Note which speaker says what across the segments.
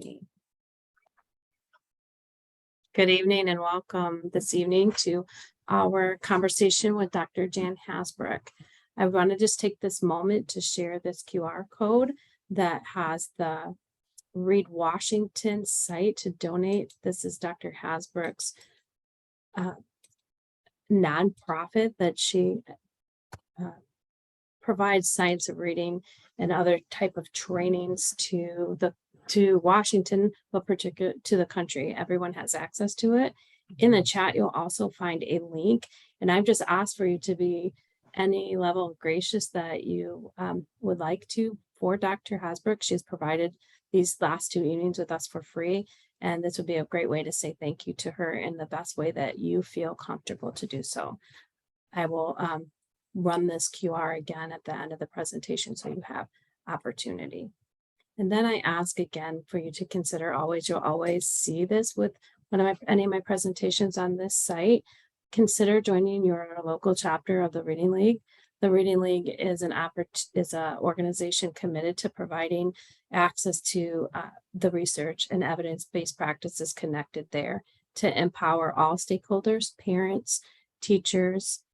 Speaker 1: Good evening and welcome this evening to our conversation with Dr. Jan Hasbrouck. I want to just take this moment to share this QR code that has the Reed Washington site to donate. This is Dr. Hasbrouck's nonprofit that she provides science of reading and other type of trainings to Washington, but particularly to the country. Everyone has access to it. In the chat, you'll also find a link, and I've just asked for you to be any level of gracious that you would like to for Dr. Hasbrouck. She's provided these last 2 evenings with us for free, and this would be a great way to say thank you to her in the best way that you feel comfortable to do so. I will run this QR again at the end of the presentation so you have opportunity. And then I ask again for you to consider you'll always see this with any of my presentations on this site. Consider joining your local chapter of the Reading League. The Reading League is an organization committed to providing access to the research and evidence-based practices connected there to empower all stakeholders, parents, teachers,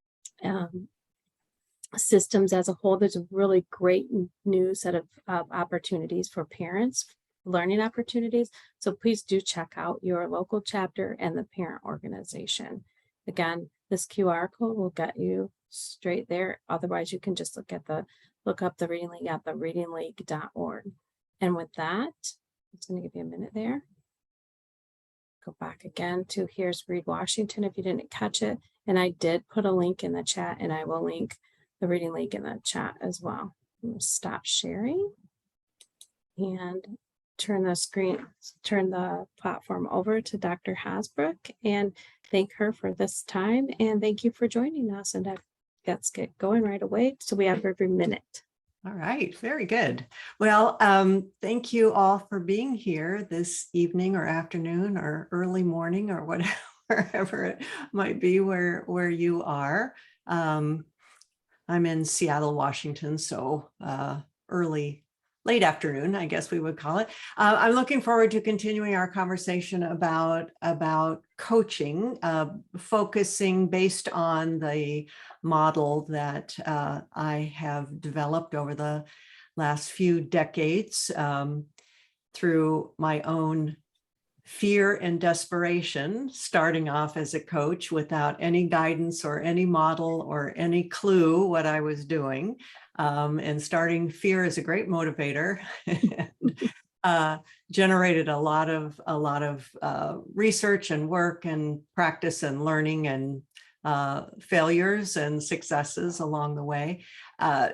Speaker 1: systems as a whole. There's a really great new set of opportunities for parents, learning opportunities. So please do check out your local chapter and the parent organization. Again, this QR code will get you straight there. Otherwise, you can just look up the Reading League at thereadingleague.org. And with that, I'm just going to give you a minute there. Go back again to here's Reed Washington if you didn't catch it. And I did put a link in the chat, and I will link the Reading League in the chat as well. I'm going to stop sharing and turn the platform over to Dr. Hasbrouck and thank her for this time. And thank you for joining us. And let's get going right away so we have every minute.
Speaker 2: All right, very good. Well, thank you all for being here this evening or afternoon or early morning or whatever, wherever it might be where you are. I'm in Seattle, Washington, so late afternoon, I guess we would call it. I'm looking forward to continuing our conversation about coaching, focusing based on the model that I have developed over the last few decades through my own fear and desperation, starting off as a coach without any guidance or any model or any clue what I was doing. And starting fear is a great motivator and generated a lot of research and work and practice and learning and failures and successes along the way.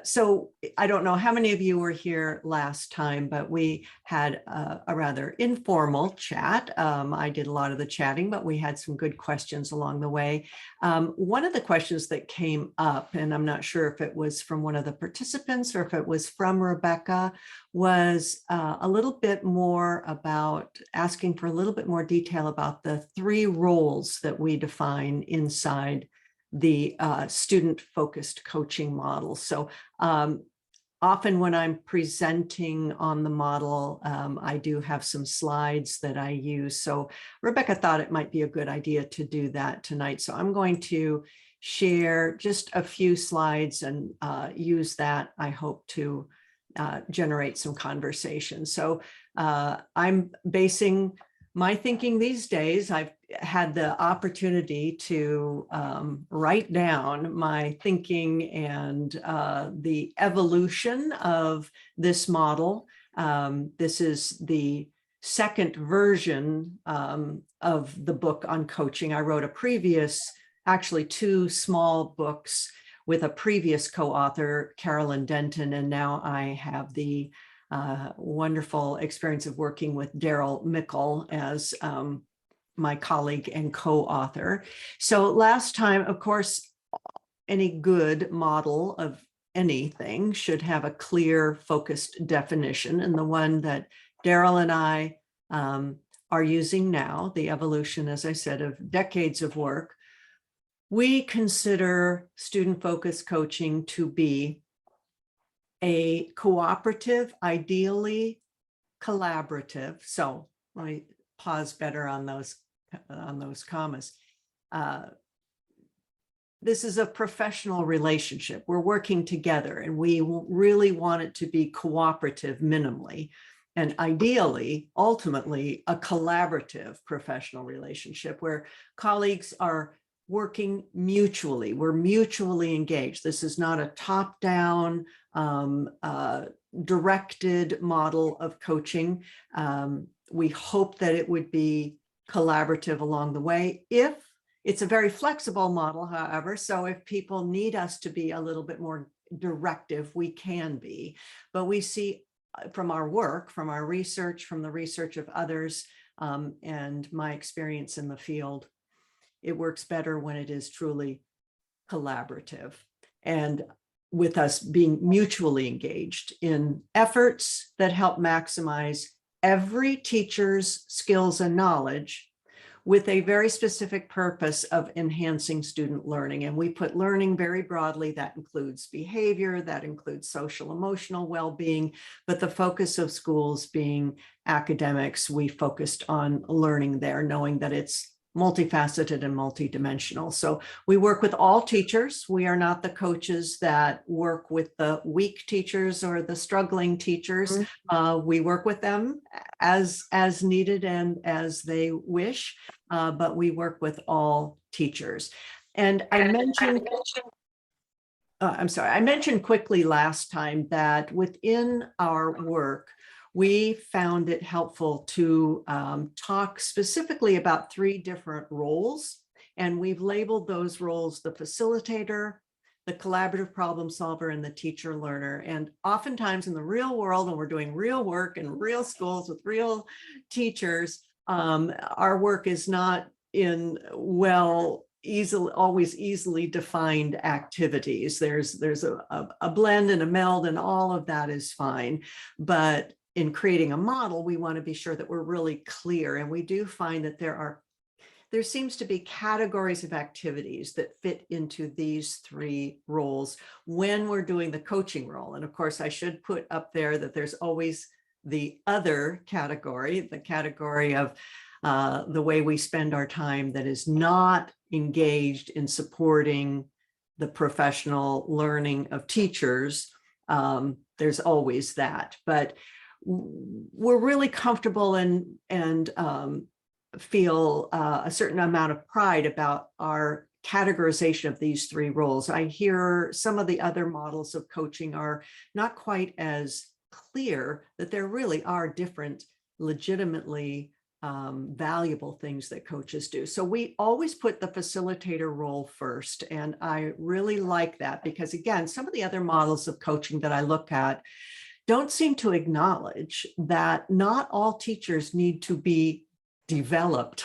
Speaker 2: So I don't know how many of you were here last time, but we had a rather informal chat. I did a lot of the chatting, but we had some good questions along the way. One of the questions that came up, and I'm not sure if it was from one of the participants or if it was from Rebecca, was a little bit more about asking for a little bit more detail about the 3 roles that we define inside the student-focused coaching model. So often when I'm presenting on the model, I do have some slides that I use. So Rebecca thought it might be a good idea to do that tonight. So I'm going to share just a few slides and use that, I hope, to generate some conversation. So I'm basing my thinking these days. I've had the opportunity to write down my thinking and the evolution of this model. This is the second version of the book on coaching. I wrote actually 2 small books with a previous co-author, Carolyn Denton, and now I have the wonderful experience of working with Daryl Mickle as my colleague and co-author. So last time, of course, any good model of anything should have a clear, focused definition. And the one that Daryl and I are using now, the evolution, as I said, of decades of work, we consider student-focused coaching to be a cooperative, ideally collaborative. So let me pause better on those commas. This is a professional relationship. We're working together, and we really want it to be cooperative minimally, and ideally, ultimately, a collaborative professional relationship where colleagues are working mutually. We're mutually engaged. This is not a top-down, directed model of coaching. We hope that it would be collaborative along the way. It's a very flexible model, however, so if people need us to be a little bit more directive, we can be. But we see from our work, from our research, from the research of others, and my experience in the field, it works better when it is truly collaborative, and with us being mutually engaged in efforts that help maximize every teacher's skills and knowledge, with a very specific purpose of enhancing student learning. And we put learning very broadly. That includes behavior, that includes social emotional well-being, but the focus of schools being academics, we focused on learning there, knowing that it's multifaceted and multidimensional. So we work with all teachers. We are not the coaches that work with the weak teachers or the struggling teachers. We work with them as needed and as they wish, but we work with all teachers. And I mentioned, I mentioned quickly last time that within our work, we found it helpful to talk specifically about 3 different roles. And we've labeled those roles the facilitator, the collaborative problem solver, and the teacher learner. And oftentimes in the real world, when we're doing real work in real schools with real teachers, our work is not in always easily defined activities. There's a blend and a meld, and all of that is fine. But in creating a model, we want to be sure that we're really clear. And we do find that there seems to be categories of activities that fit into these 3 roles when we're doing the coaching role. And of course, I should put up there that there's always the other category, the category of the way we spend our time that is not engaged in supporting the professional learning of teachers. There's always that, but we're really comfortable and feel a certain amount of pride about our categorization of these 3 roles. I hear some of the other models of coaching are not quite as clear, that there really are different legitimately valuable things that coaches do. So we always put the facilitator role first. And I really like that because, again, some of the other models of coaching that I look at don't seem to acknowledge that not all teachers need to be developed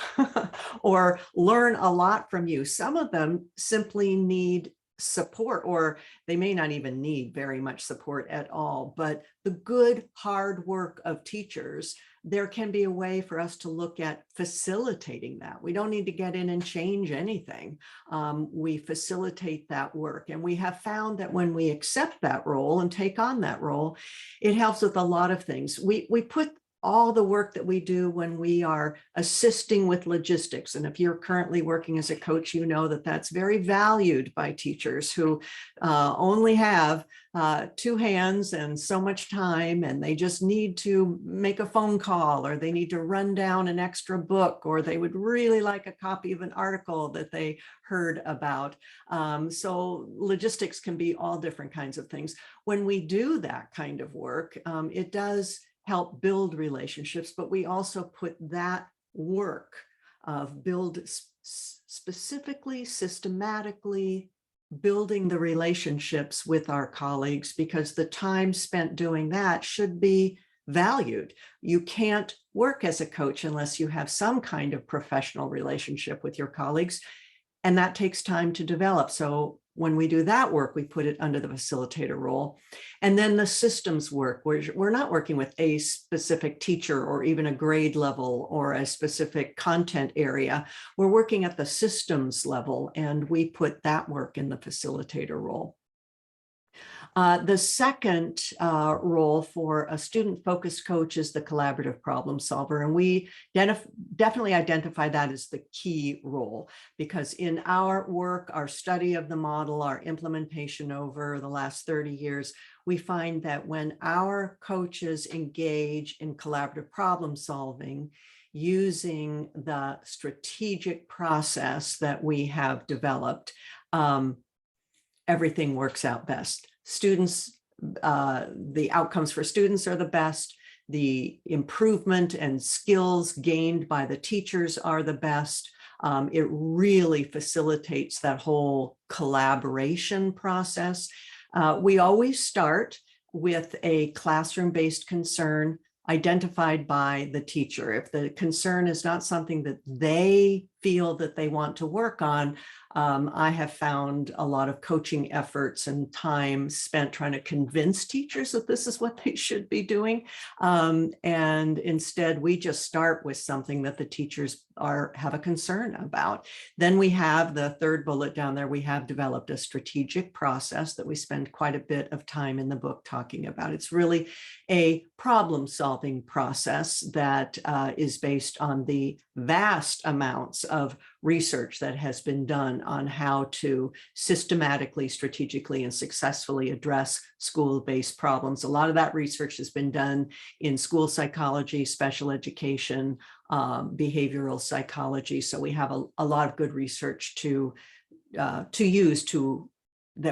Speaker 2: or learn a lot from you. Some of them simply need support, or they may not even need very much support at all. But the good, hard work of teachers, there can be a way for us to look at facilitating that. We don't need to get in and change anything. We facilitate that work. And we have found that when we accept that role and take on that role, it helps with a lot of things. We put all the work that we do when we are assisting with logistics. And if you're currently working as a coach, you know that that's very valued by teachers who only have 2 hands and so much time, and they just need to make a phone call, or they need to run down an extra book, or they would really like a copy of an article that they heard about. So logistics can be all different kinds of things. When we do that kind of work, it does help build relationships, but we also put that work of specifically, systematically building the relationships with our colleagues, because the time spent doing that should be valued. You can't work as a coach unless you have some kind of professional relationship with your colleagues, and that takes time to develop. So when we do that work, we put it under the facilitator role. And then the systems work, where we're not working with a specific teacher or even a grade level or a specific content area. We're working at the systems level, and we put that work in the facilitator role. The second role for a student-focused coach is the collaborative problem solver. And we definitely identify that as the key role, because in our work, our study of the model, our implementation over the last 30 years, we find that when our coaches engage in collaborative problem solving, using the strategic process that we have developed, everything works out best. Students, the outcomes for students are the best. The improvement and skills gained by the teachers are the best. It really facilitates that whole collaboration process. We always start with a classroom-based concern identified by the teacher. If the concern is not something that they feel that they want to work on, I have found a lot of coaching efforts and time spent trying to convince teachers that this is what they should be doing. And instead, we just start with something that the teachers have a concern about. Then we have the third bullet down there. We have developed a strategic process that we spend quite a bit of time in the book talking about. It's really a problem-solving process that is based on the vast amounts of research that has been done on how to systematically, strategically, and successfully address school-based problems. A lot of that research has been done in school psychology, special education, behavioral psychology. So we have a lot of good research that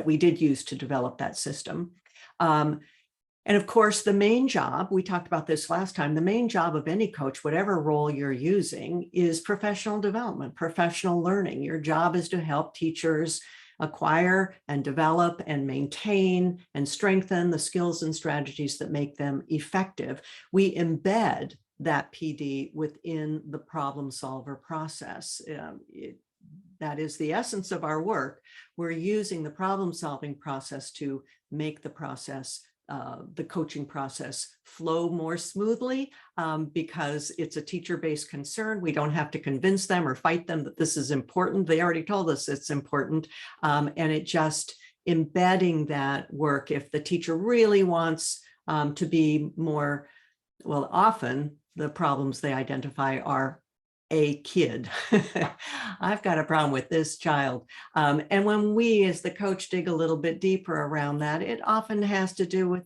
Speaker 2: we did use to develop that system. And of course, the main job, we talked about this last time, the main job of any coach, whatever role you're using, is professional development, professional learning. Your job is to help teachers acquire and develop and maintain and strengthen the skills and strategies that make them effective. We embed that PD within the problem solver process. That is the essence of our work. We're using the problem solving process to make the process the coaching process flow more smoothly because it's a teacher-based concern. We don't have to convince them or fight them that this is important. They already told us it's important. And it just embedding that work. If the teacher really wants to be more, well, often the problems they identify are a kid. I've got a problem with this child. And when we as the coach dig a little bit deeper around that, it often has to do with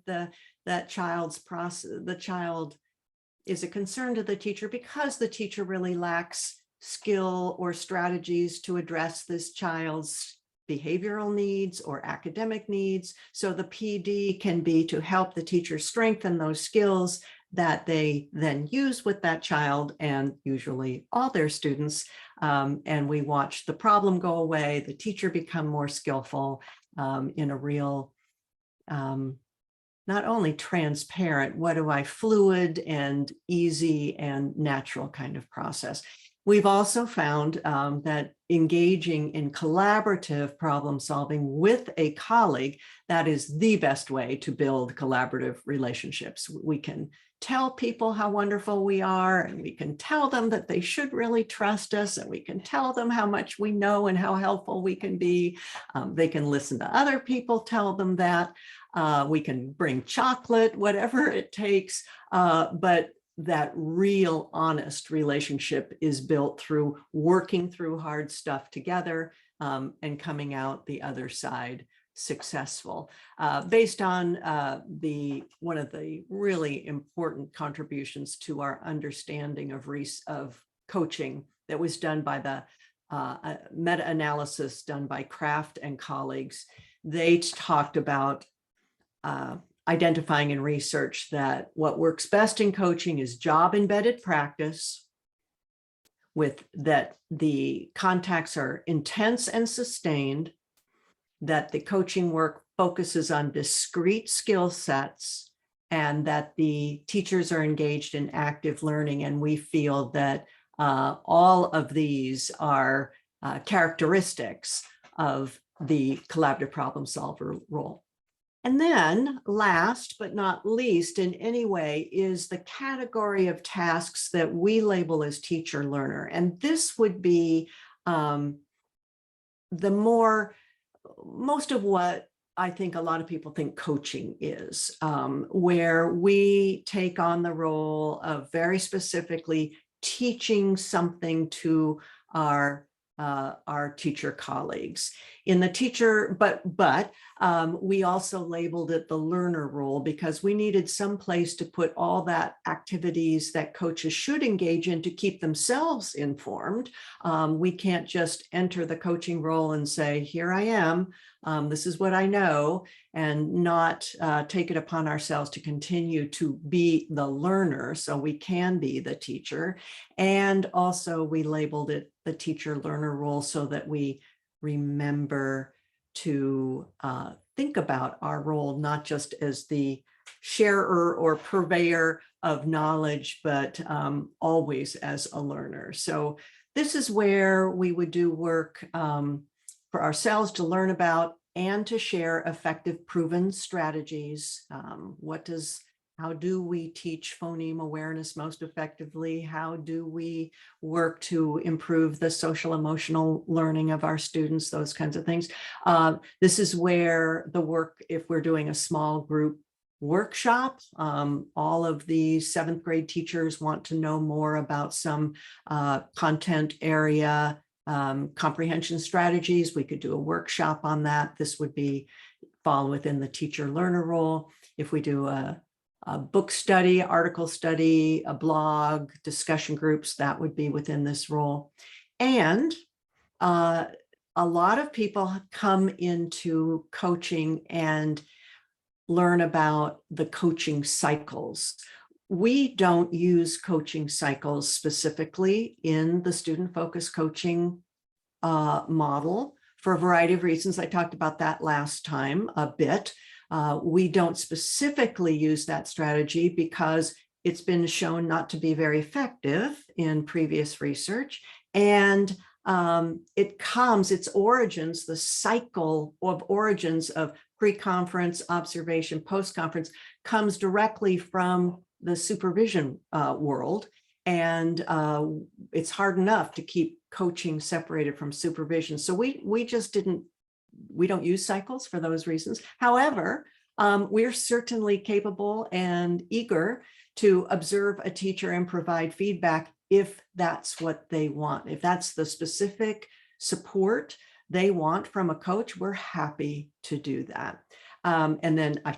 Speaker 2: that child's process. The child is a concern to the teacher because the teacher really lacks skill or strategies to address this child's behavioral needs or academic needs. So the PD can be to help the teacher strengthen those skills that they then use with that child and usually all their students. And we watch the problem go away, the teacher become more skillful in a real, not only transparent, fluid and easy and natural kind of process. We've also found that engaging in collaborative problem solving with a colleague, that is the best way to build collaborative relationships. We can tell people how wonderful we are, and we can tell them that they should really trust us, and we can tell them how much we know and how helpful we can be. They can listen to other people tell them that. We can bring chocolate, whatever it takes, but that real honest relationship is built through working through hard stuff together and coming out the other side successful. Based on one of the really important contributions to our understanding of coaching that was done by the meta-analysis done by Kraft and colleagues. They talked about identifying in research that what works best in coaching is job embedded practice, with that the contacts are intense and sustained, that the coaching work focuses on discrete skill sets, and that the teachers are engaged in active learning. And we feel that all of these are characteristics of the collaborative problem solver role. And then last but not least in any way is the category of tasks that we label as teacher learner. And this would be most of what I think a lot of people think coaching is, where we take on the role of very specifically teaching something to our teacher colleagues. In the teacher, but we also labeled it the learner role because we needed some place to put all that activities that coaches should engage in to keep themselves informed. We can't just enter the coaching role and say, here I am. This is what I know, and not take it upon ourselves to continue to be the learner so we can be the teacher. And also we labeled it the teacher learner role so that we remember to think about our role, not just as the sharer or purveyor of knowledge, but always as a learner. So this is where we would do work for ourselves to learn about and to share effective proven strategies. How do we teach phoneme awareness most effectively? How do we work to improve the social emotional learning of our students? Those kinds of things. This is where the work, if we're doing a small group workshop, all of the 7th grade teachers want to know more about some content area comprehension strategies. We could do a workshop on that. This would fall within the teacher learner role. If we do a book study, article study, a blog, discussion groups, that would be within this role. And a lot of people come into coaching and learn about the coaching cycles. We don't use coaching cycles specifically in the student-focused coaching model for a variety of reasons. I talked about that last time a bit. We don't specifically use that strategy because it's been shown not to be very effective in previous research. And its origins, the cycle of origins of pre-conference, observation, post-conference comes directly from the supervision world. And it's hard enough to keep coaching separated from supervision. So we don't use cycles for those reasons. However, we're certainly capable and eager to observe a teacher and provide feedback if that's what they want. If that's the specific support they want from a coach, we're happy to do that. And then I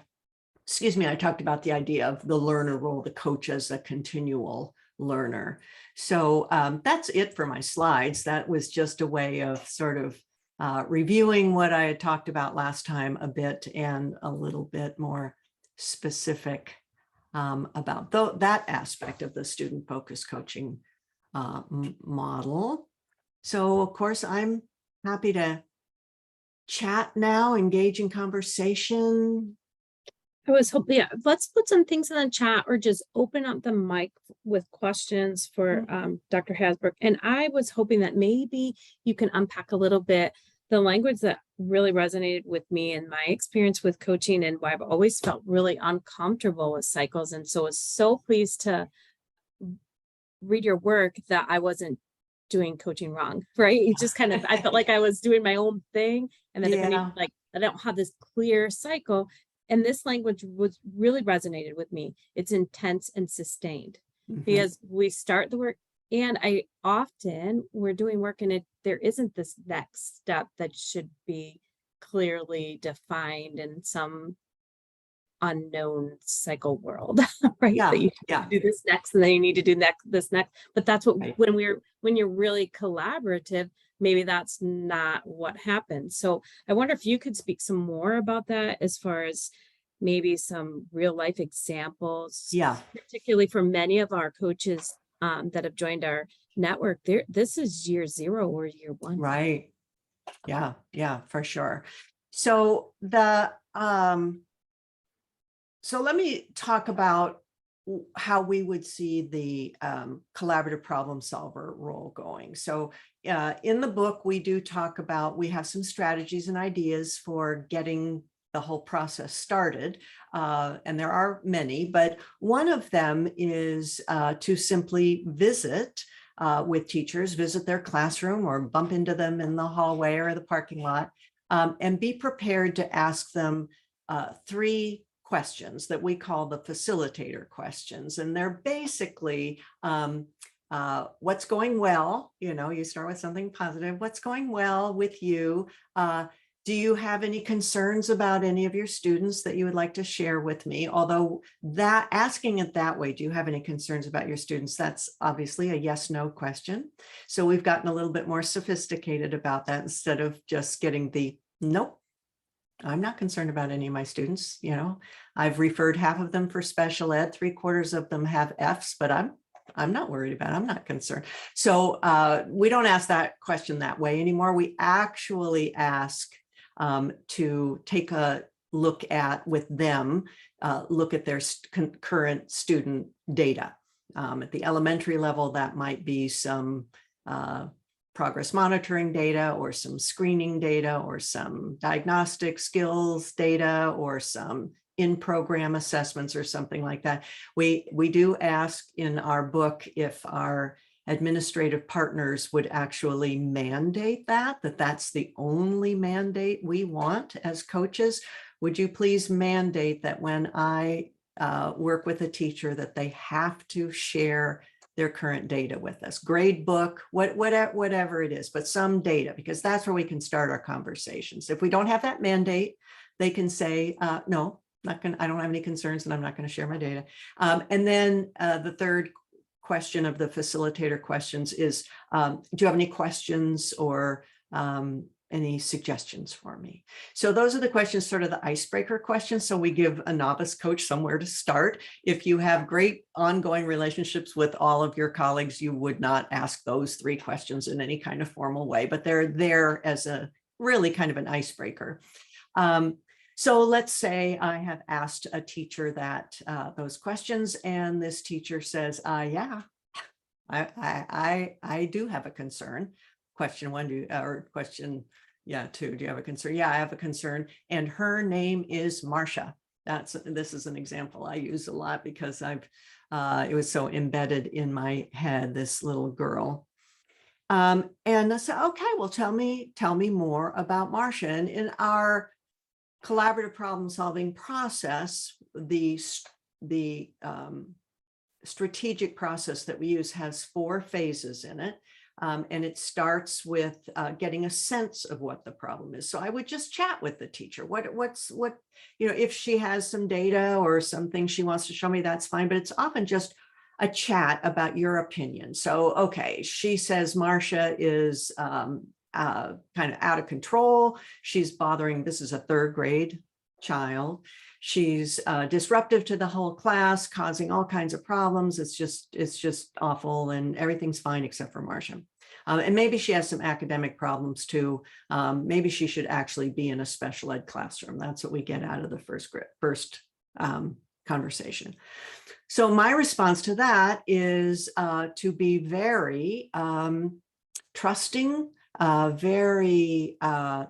Speaker 2: talked about the idea of the learner role, the coach as a continual learner. So that's it for my slides. That was just a way of sort of reviewing what I had talked about last time a bit and a little bit more specific about that aspect of the student-focused coaching model. So of course, I'm happy to chat now, engage in conversation.
Speaker 1: I was hoping, yeah, let's put some things in the chat or just open up the mic with questions for Dr. Hasbrouck. And I was hoping that maybe you can unpack a little bit the language that really resonated with me and my experience with coaching and why I've always felt really uncomfortable with cycles. And so I was so pleased to read your work that I wasn't doing coaching wrong, right? You just kind of, I felt like I was doing my own thing. And then if anything, like I don't have this clear cycle. And this language was really resonated with me. It's intense and sustained because we start the work and we're doing work and there isn't this next step that should be clearly defined in some unknown cycle world, right?
Speaker 2: Yeah,
Speaker 1: that you do this next and then you need to do this next. But that's what, when you're really collaborative, maybe that's not what happens. So I wonder if you could speak some more about that as far as maybe some real life examples.
Speaker 2: Yeah.
Speaker 1: Particularly for many of our coaches that have joined our network, this is year 0 or year 1.
Speaker 2: Right. Yeah, for sure. So so let me talk about how we would see the collaborative problem solver role going. So in the book, we do talk about, we have some strategies and ideas for getting the whole process started. And there are many, but one of them is to simply visit with teachers, visit their classroom or bump into them in the hallway or the parking lot and be prepared to ask them 3 questions that we call the facilitator questions. And they're basically, what's going well? You start with something positive. What's going well with you? Do you have any concerns about any of your students that you would like to share with me? Although that asking it that way, do you have any concerns about your students? That's obviously a yes/no question. So we've gotten a little bit more sophisticated about that instead of just getting the nope. I'm not concerned about any of my students. I've referred half of them for special ed, 3/4 of them have Fs, but I'm not worried about it. I'm not concerned. So we don't ask that question that way anymore. We actually ask to take a look at with them, look at their current student data. At the elementary level, that might be some progress monitoring data or some screening data or some diagnostic skills data or some in-program assessments or something like that. We do ask in our book if our administrative partners would actually mandate that's the only mandate we want as coaches. Would you please mandate that when I work with a teacher that they have to share their current data with us, grade book, whatever it is, but some data, because that's where we can start our conversations. If we don't have that mandate, they can say, no, I don't have any concerns and I'm not going to share my data. And then the third question of the facilitator questions is, do you have any questions or any suggestions for me? So those are the questions, sort of the icebreaker questions. So we give a novice coach somewhere to start. If you have great ongoing relationships with all of your colleagues, you would not ask those 3 questions in any kind of formal way, but they're there as a really kind of an icebreaker. So let's say I have asked a teacher that those questions, and this teacher says, yeah, I do have a concern. Question 1, or question 2, do you have a concern? Yeah, I have a concern. And her name is Marcia. This is an example I use a lot because it was so embedded in my head, this little girl. And I said, okay, well, tell me more about Marcia. And in our collaborative problem solving process, the strategic process that we use has 4 phases in it. And it starts with getting a sense of what the problem is. So I would just chat with the teacher. If she has some data or something she wants to show me, that's fine. But it's often just a chat about your opinion. So, okay, she says Marcia is kind of out of control. She's bothering, this is a 3rd grade child. She's disruptive to the whole class, causing all kinds of problems. It's just awful, and everything's fine except for Marcia. And maybe she has some academic problems too. Maybe she should actually be in a special ed classroom. That's what we get out of the first conversation. So my response to that is to be very trusting, very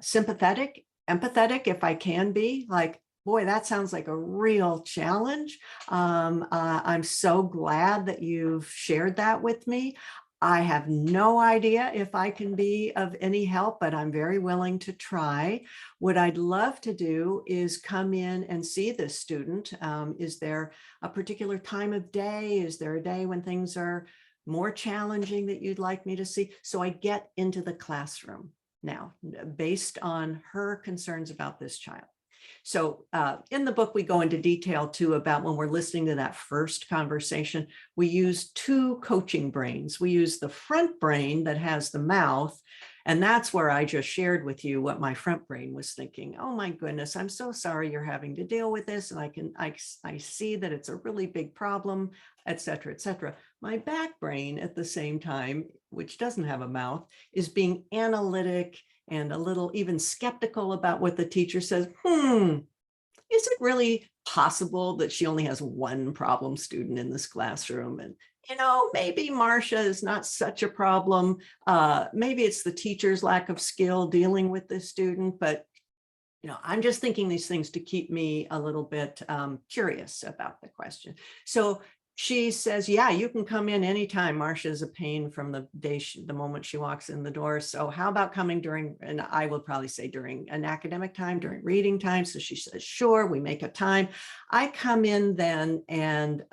Speaker 2: sympathetic, empathetic, if I can be, like, boy, that sounds like a real challenge. I'm so glad that you've shared that with me. I have no idea if I can be of any help, but I'm very willing to try. What I'd love to do is come in and see this student. Is there a particular time of day? Is there a day when things are more challenging that you'd like me to see? So I get into the classroom now based on her concerns about this child. So in the book, we go into detail too about when we're listening to that first conversation, we use 2 coaching brains. We use the front brain that has the mouth. And that's where I just shared with you what my front brain was thinking. Oh my goodness, I'm so sorry you're having to deal with this. And I see that it's a really big problem, et cetera, et cetera. My back brain at the same time, which doesn't have a mouth, is being analytic and a little even skeptical about what the teacher says. Is it really possible that she only has 1 problem student in this classroom? And, maybe Marcia is not such a problem. Maybe it's the teacher's lack of skill dealing with this student, but I'm just thinking these things to keep me a little bit curious about the question. So she says, yeah, you can come in anytime. Marcia is a pain from the moment she walks in the door. So how about coming during, and I will probably say during an academic time, during reading time. So she says, sure, we make a time. I come in then and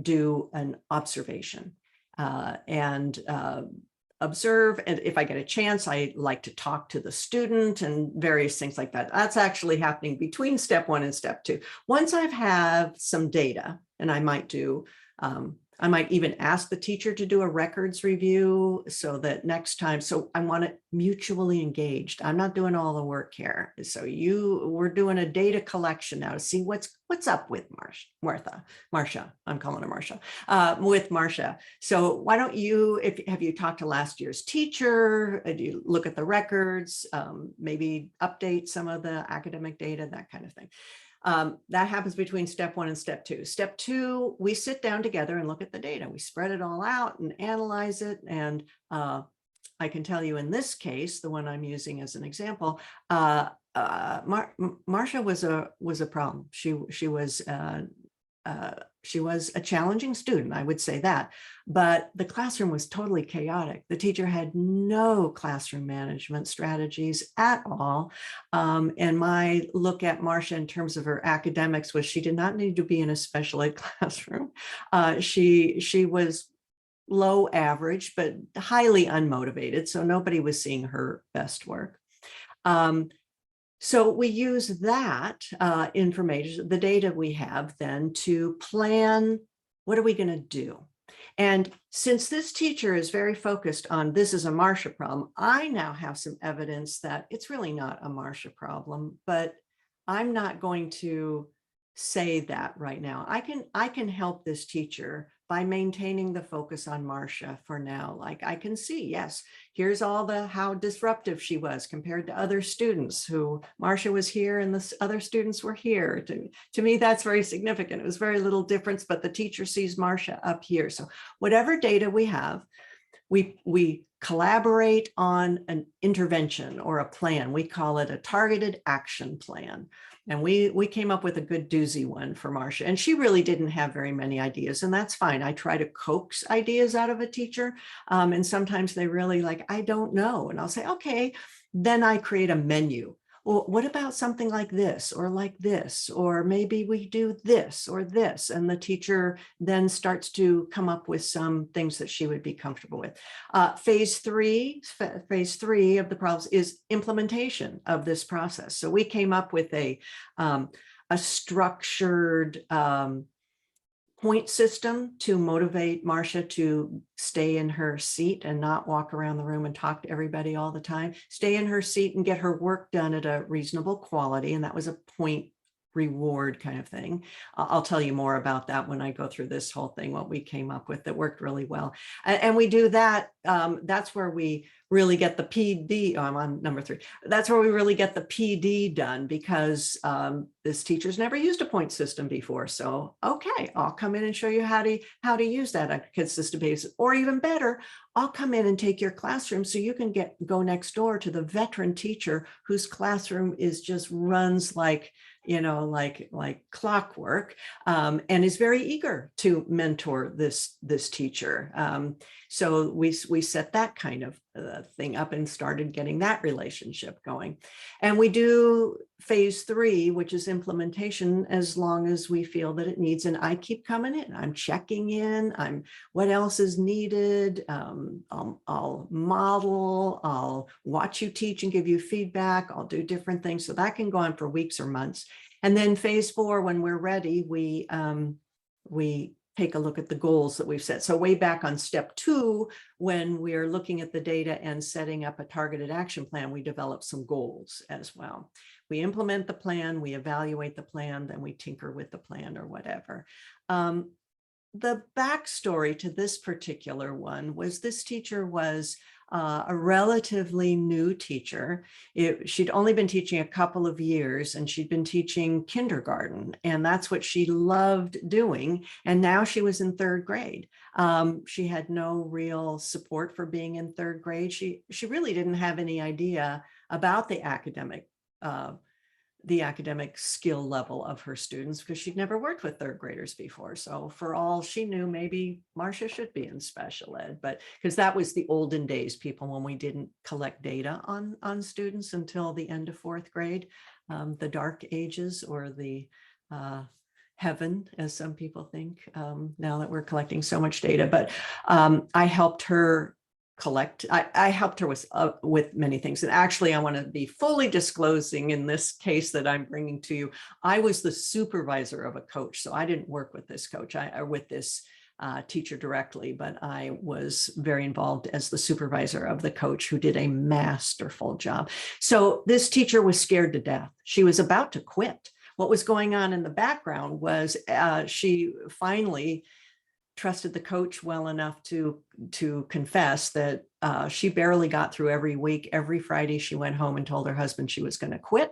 Speaker 2: do an observation and observe. And if I get a chance, I like to talk to the student and various things like that. That's actually happening between step 1 and step 2. Once I've had some data, and I might do, I might even ask the teacher to do a records review so that next time, so I want it mutually engaged. I'm not doing all the work here. So we're doing a data collection now to see what's up with Marcia, I'm calling her Marcia, with Marcia. So why don't you, have you talked to last year's teacher? Do you look at the records, maybe update some of the academic data, that kind of thing. That happens between step 1 and step 2. Step 2, we sit down together and look at the data. We spread it all out and analyze it. And I can tell you in this case, the one I'm using as an example, Marcia was a problem. She was a challenging student, I would say that, but the classroom was totally chaotic. The teacher had no classroom management strategies at all. And my look at Marcia in terms of her academics was she did not need to be in a special ed classroom. She was low average, but highly unmotivated. So nobody was seeing her best work. So we use that information, the data we have then to plan, what are we going to do? And since this teacher is very focused on this is a Marcia problem, I now have some evidence that it's really not a Marcia problem, but I'm not going to say that right now. I can help this teacher by maintaining the focus on Marcia for now. Like I can see, yes, here's all how disruptive she was compared to other students who Marcia was here and the other students were here. To me, that's very significant. It was very little difference, but the teacher sees Marcia up here. So whatever data we have, we collaborate on an intervention or a plan. We call it a targeted action plan. And we came up with a good doozy one for Marcia. And she really didn't have very many ideas, and that's fine. I try to coax ideas out of a teacher. And sometimes they really like, I don't know. And I'll say, okay, then I create a menu. Well, what about something like this, or maybe we do this or this, and the teacher then starts to come up with some things that she would be comfortable with. Phase three of the problems is implementation of this process. So we came up with a structured point system to motivate Marcia to stay in her seat and not walk around the room and talk to everybody all the time, stay in her seat and get her work done at a reasonable quality. And that was a point reward kind of thing. I'll tell you more about that when I go through this whole thing, what we came up with that worked really well. And we do that. That's where we really get the PD. I'm on number 3. That's where we really get the PD done, because this teacher's never used a point system before. So, okay, I'll come in and show you how to use that on a consistent basis, or even better, I'll come in and take your classroom so you can go next door to the veteran teacher whose classroom just runs like clockwork, and is very eager to mentor this teacher. So we set that kind of thing up and started getting that relationship going. And we do phase 3, which is implementation, as long as we feel that it needs. And I keep coming in, I'm checking in, what else is needed. I'll model, I'll watch you teach and give you feedback. I'll do different things. So that can go on for weeks or months. And then phase 4, when we're ready, we take a look at the goals that we've set. So way back on step 2, when we're looking at the data and setting up a targeted action plan, we develop some goals as well. We implement the plan, we evaluate the plan, then we tinker with the plan or whatever. The backstory to this particular one was this teacher was a relatively new teacher. She'd only been teaching a couple of years, and she'd been teaching kindergarten, and that's what she loved doing. And now she was in 3rd grade. She had no real support for being in 3rd grade. She really didn't have any idea about the academic the academic skill level of her students, because she'd never worked with third graders before. So for all she knew, maybe Marcia should be in special ed, but because that was the olden days, people, when we didn't collect data on students until the end of fourth grade, the dark ages, or the heaven, as some people think, now that we're collecting so much data. But I helped her collect. I helped her with many things. And actually, I want to be fully disclosing in this case that I'm bringing to you. I was the supervisor of a coach. So I didn't work with this coach, or with this teacher directly, but I was very involved as the supervisor of the coach, who did a masterful job. So this teacher was scared to death. She was about to quit. What was going on in the background was she finally trusted the coach well enough to confess that she barely got through every week. Every Friday she went home and told her husband she was going to quit.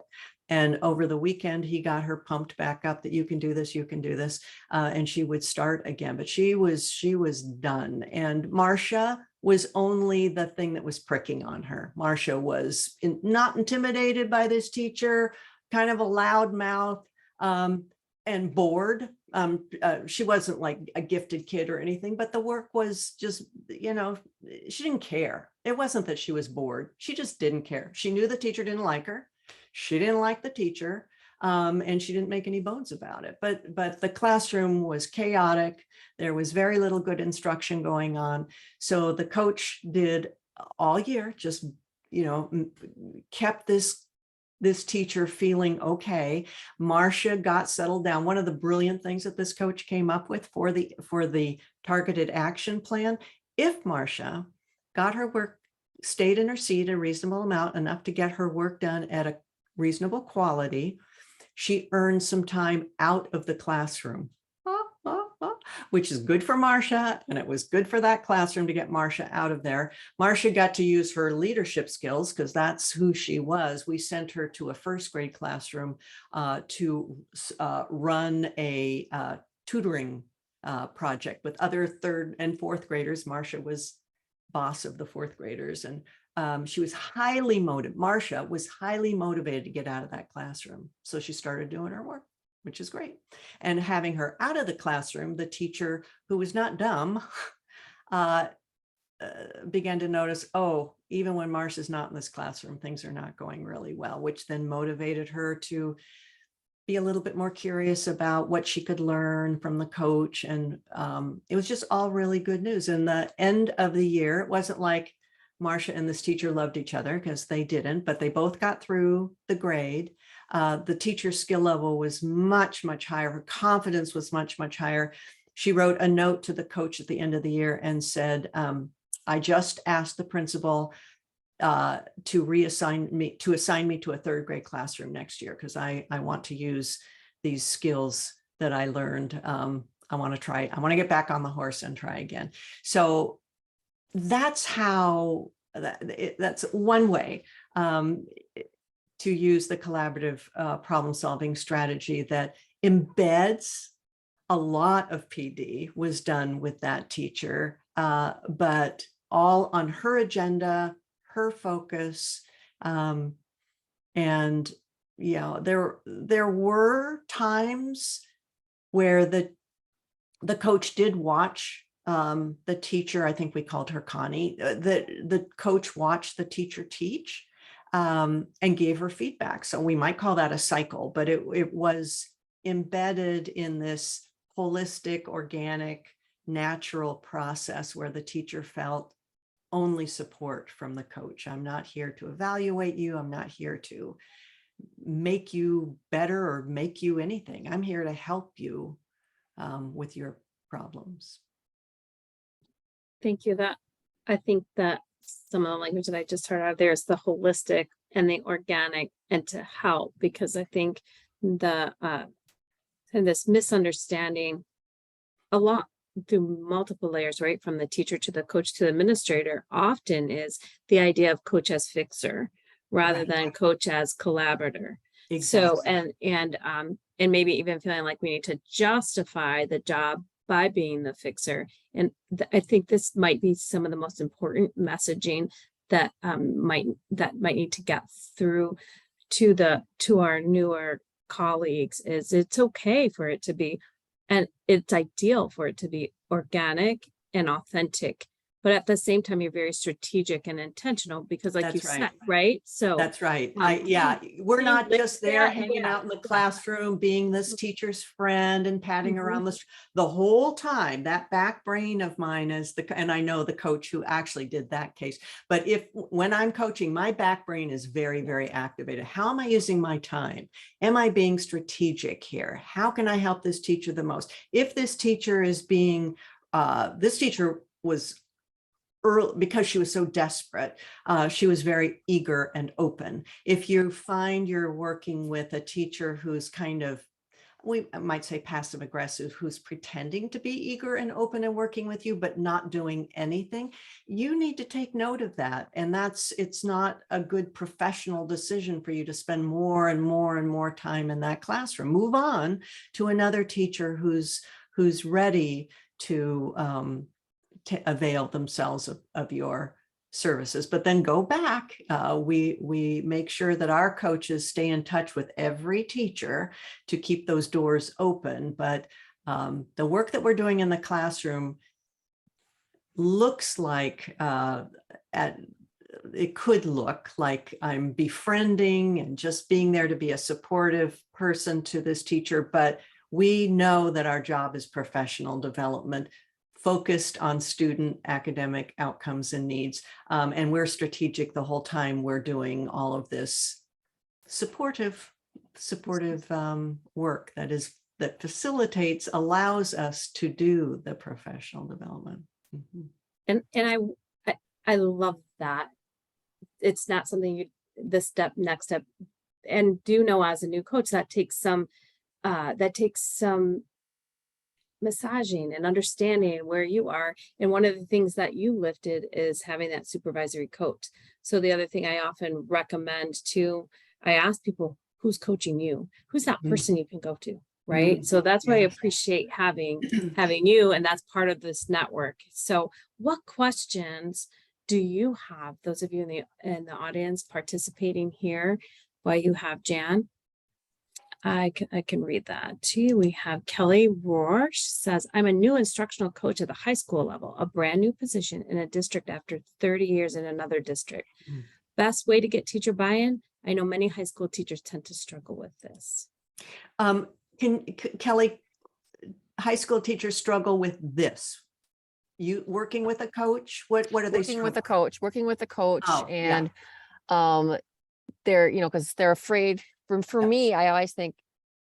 Speaker 2: And over the weekend, he got her pumped back up that you can do this, you can do this. And she would start again, but she was done. And Marcia was only the thing that was pricking on her. Marcia was not intimidated by this teacher, kind of a loud mouth, and bored. She wasn't like a gifted kid or anything, but the work was just, she didn't care. It wasn't that she was bored. She just didn't care. She knew the teacher didn't like her. She didn't like the teacher, and she didn't make any bones about it. But the classroom was chaotic. There was very little good instruction going on. So the coach did all year, just, kept this teacher feeling okay. Marcia got settled down. One of the brilliant things that this coach came up with for the targeted action plan, if Marcia got her work, stayed in her seat a reasonable amount, enough to get her work done at a reasonable quality, she earned some time out of the classroom, which is good for Marcia, and it was good for that classroom to get Marcia out of there. Marcia got to use her leadership skills, because that's who she was. We sent her to a first grade classroom to run a tutoring project with other third and fourth graders. Marcia was boss of the fourth graders, and she was highly motivated. Marcia was highly motivated to get out of that classroom. So she started doing her work, which is great. And having her out of the classroom, the teacher, who was not dumb, began to notice, oh, even when Marcia's not in this classroom, things are not going really well, which then motivated her to be a little bit more curious about what she could learn from the coach. And it was just all really good news. And the end of the year, it wasn't like Marcia and this teacher loved each other, because they didn't, but they both got through the grade. The teacher's skill level was much, much higher. Her confidence was much, much higher. She wrote a note to the coach at the end of the year and said, I just asked the principal to assign me to a third grade classroom next year, because I want to use these skills that I learned. I want to get back on the horse and try again. So that's how, that's one way to use the collaborative problem solving strategy that embeds a lot of PD was done with that teacher, but all on her agenda, her focus. And there were times where the coach did watch the teacher. I think we called her Connie. The coach watched the teacher teach and gave her feedback. So we might call that a cycle, but it was embedded in this holistic, organic, natural process where the teacher felt only support from the coach. I'm not here to evaluate you. I'm not here to make you better or make you anything. I'm here to help you with your problems.
Speaker 1: Thank you. I think that some of the language that I just heard out of there is the holistic and the organic, and to help, because I think this misunderstanding a lot through multiple layers, right? From the teacher to the coach to the administrator, often is the idea of coach as fixer rather than coach as collaborator. Exactly. So, and maybe even feeling like we need to justify the job by being the fixer. And I think this might be some of the most important messaging that might need to get through to our newer colleagues is it's okay for it to be, and it's ideal for it to be organic and authentic, but at the same time, you're very strategic and intentional because like you
Speaker 2: That's right.
Speaker 1: said, right? So
Speaker 2: That's right.
Speaker 1: um,
Speaker 2: We're
Speaker 1: we
Speaker 2: not
Speaker 1: live
Speaker 2: just there
Speaker 1: that,
Speaker 2: hanging
Speaker 1: yeah,
Speaker 2: out in the classroom, being this teacher's friend and patting
Speaker 1: Mhm.
Speaker 2: around the whole time. That back brain of mine is and I know the coach who actually did that case, but when I'm coaching, my back brain is very, very activated. How am I using my time? Am I being strategic here? How can I help this teacher the most? If this teacher is being, this teacher was early, because she was so desperate, she was very eager and open. If you find you're working with a teacher who's kind of, we might say passive aggressive, who's pretending to be eager and open and working with you, but not doing anything, you need to take note of that. And it's not a good professional decision for you to spend more and more and more time in that classroom. Move on to another teacher who's ready to avail themselves of your services. But then go back. We make sure that our coaches stay in touch with every teacher to keep those doors open. But the work that we're doing in the classroom looks like it could look like I'm befriending and just being there to be a supportive person to this teacher. But we know that our job is professional development, focused on student academic outcomes and needs. And we're strategic the whole time we're doing all of this supportive work that facilitates, allows us to do the professional development. Mhm.
Speaker 1: And I love that. It's not something next step, and do know as a new coach that takes some massaging and understanding where you are. And one of the things that you lifted is having that supervisory coach. So the other thing I often recommend too, I ask people, who's coaching you? Who's that person you can go to? Right. So that's why I appreciate having you. And that's part of this network. So what questions do you have? Those of you in the audience participating here, while you have Jan, I can read that to you. We have Kelly Roarsh says, I'm a new instructional coach at the high school level, a brand new position in a district after 30 years in another district. Best way to get teacher buy-in? I know many high school teachers tend to struggle with this.
Speaker 2: Kelly, high school teachers struggle with this. You working with a coach? What are they
Speaker 3: Working with a coach,
Speaker 2: Oh,
Speaker 3: and they're, because they're afraid. For me, I always think,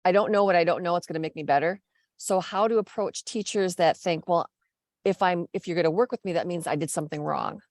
Speaker 3: I don't know what I don't know, it's going to make me better. So how to approach teachers that think, well, if you're going to work with me, that means I did something wrong.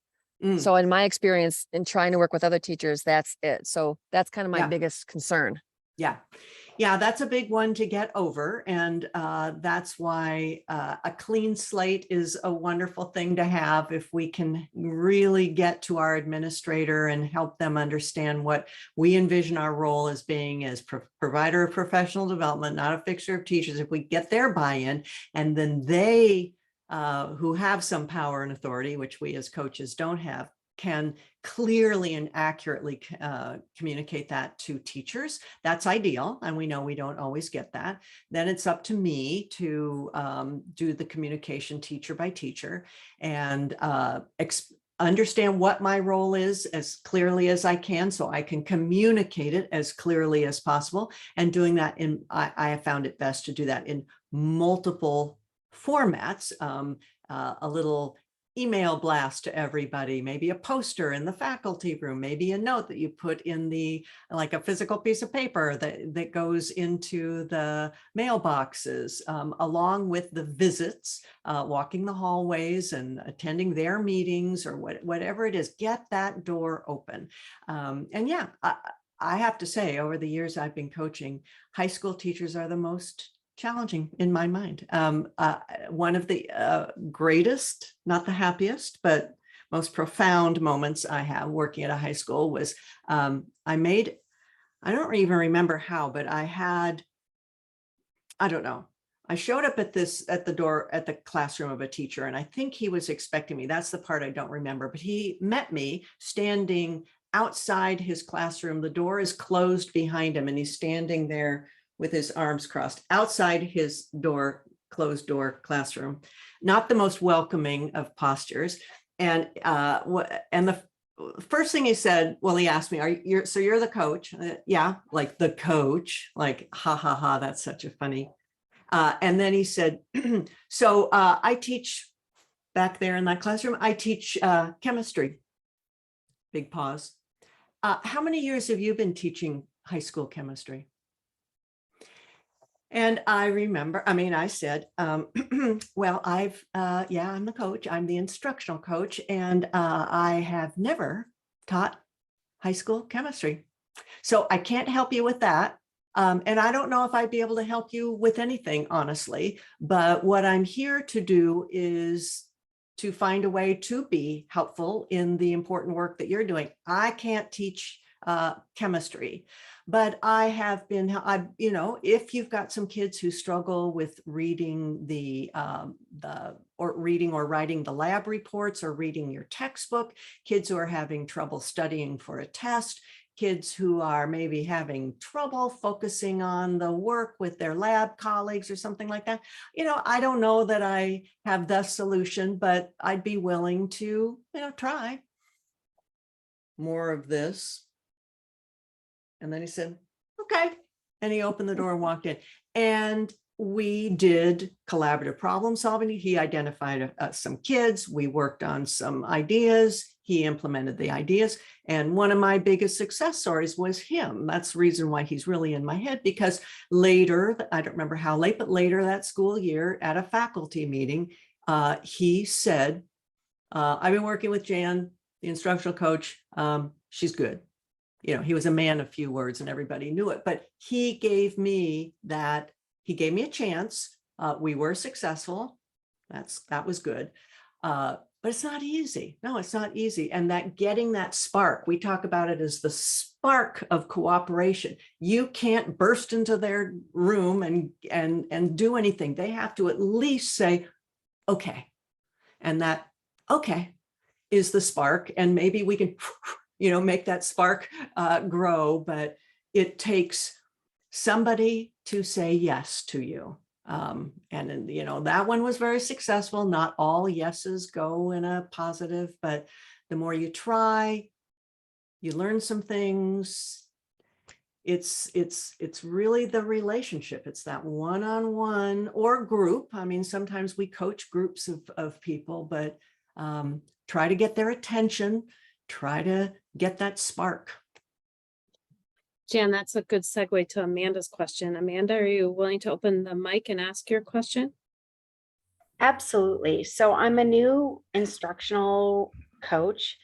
Speaker 3: So in my experience in trying to work with other teachers, that's it. So that's kind of my biggest concern.
Speaker 2: Yeah, that's a big one to get over. And that's why a clean slate is a wonderful thing to have if we can really get to our administrator and help them understand what we envision our role as being as provider of professional development, not a fixer of teachers. If we get their buy-in, and then they who have some power and authority, which we as coaches don't have, can clearly and accurately communicate that to teachers. That's ideal. And we know we don't always get that. Then it's up to me to do the communication teacher by teacher and understand what my role is as clearly as I can, so I can communicate it as clearly as possible. And doing that I have found it best to do that in multiple formats, a little email blast to everybody, maybe a poster in the faculty room, maybe a note that you put in like a physical piece of paper that goes into the mailboxes, along with the visits, walking the hallways and attending their meetings or whatever it is. Get that door open. And yeah, I have to say, over the years I've been coaching, high school teachers are the most challenging in my mind. One of the greatest, not the happiest, but most profound moments I have working at a high school was I don't even remember how, but I don't know. I showed up at the door at the classroom of a teacher, and I think he was expecting me. That's the part I don't remember, but he met me standing outside his classroom. The door is closed behind him and he's standing there with his arms crossed outside his door, closed door classroom. Not the most welcoming of postures. And the first thing he said, well, he asked me, so you're the coach? Yeah, like the coach, like, ha, ha, ha, that's such a funny. And then he said, so I teach back there in that classroom, I teach chemistry. Big pause. How many years have you been teaching high school chemistry? And I remember, I said, well, I'm the coach. I'm the instructional coach, and I have never taught high school chemistry. So I can't help you with that. And I don't know if I'd be able to help you with anything, honestly, but what I'm here to do is to find a way to be helpful in the important work that you're doing. I can't teach chemistry, but I have been, if you've got some kids who struggle with reading reading or writing the lab reports or reading your textbook, kids who are having trouble studying for a test, kids who are maybe having trouble focusing on the work with their lab colleagues or something like that. I don't know that I have the solution, but I'd be willing to, try more of this. And then he said, okay. And he opened the door and walked in. And we did collaborative problem solving. He identified some kids. We worked on some ideas. He implemented the ideas. And one of my biggest success stories was him. That's the reason why he's really in my head, because later, I don't remember how late, but later that school year at a faculty meeting, he said, I've been working with Jan, the instructional coach. She's good. He was a man of few words and everybody knew it, but he gave me a chance. We were successful. That was good. But it's not easy. No, it's not easy. And that getting that spark, we talk about it as the spark of cooperation. You can't burst into their room and do anything. They have to at least say, okay. And that, okay, is the spark. And maybe we can make that spark grow, but it takes somebody to say yes to you. That one was very successful. Not all yeses go in a positive, but the more you try, you learn some things. It's really the relationship. It's that one-on-one or group. Sometimes we coach groups of people, but try to get their attention. Try to get that spark.
Speaker 1: Jan, that's a good segue to Amanda's question. Amanda, are you willing to open the mic and ask your question?
Speaker 4: Absolutely. So I'm a new instructional coach,